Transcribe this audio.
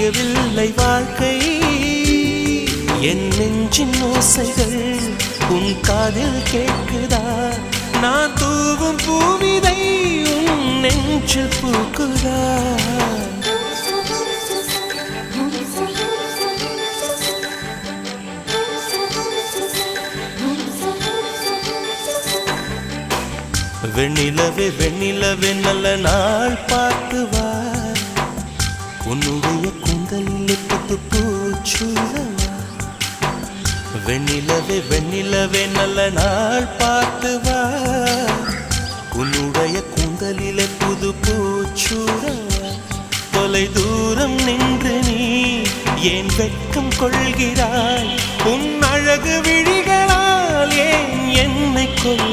விடியவில்லை வாழ்க்கை என் நெஞ்சின் ஓசைகள் உன் காதில் கேட்குதா நான் தூவும் பூவிதை உன் நெஞ்சில் பூக்குதா வெண்ணிலவே வெண்ணிலவே நல்ல நாள் பார்த்து வா உன்னுடைய கூந்தலில் புத்து பூச்சூடவா வெண்ணிலவே வெண்ணிலவே நல்ல நாள் பார்த்து வா உன்னுடைய கூந்தலில் புது பூச்சூடவா தொலை தூரம் நின்று நீ ஏன் வெட்கம் கொள்கிறாய் உன் அழகு விழிகளால் ஏன் என்னை கொள்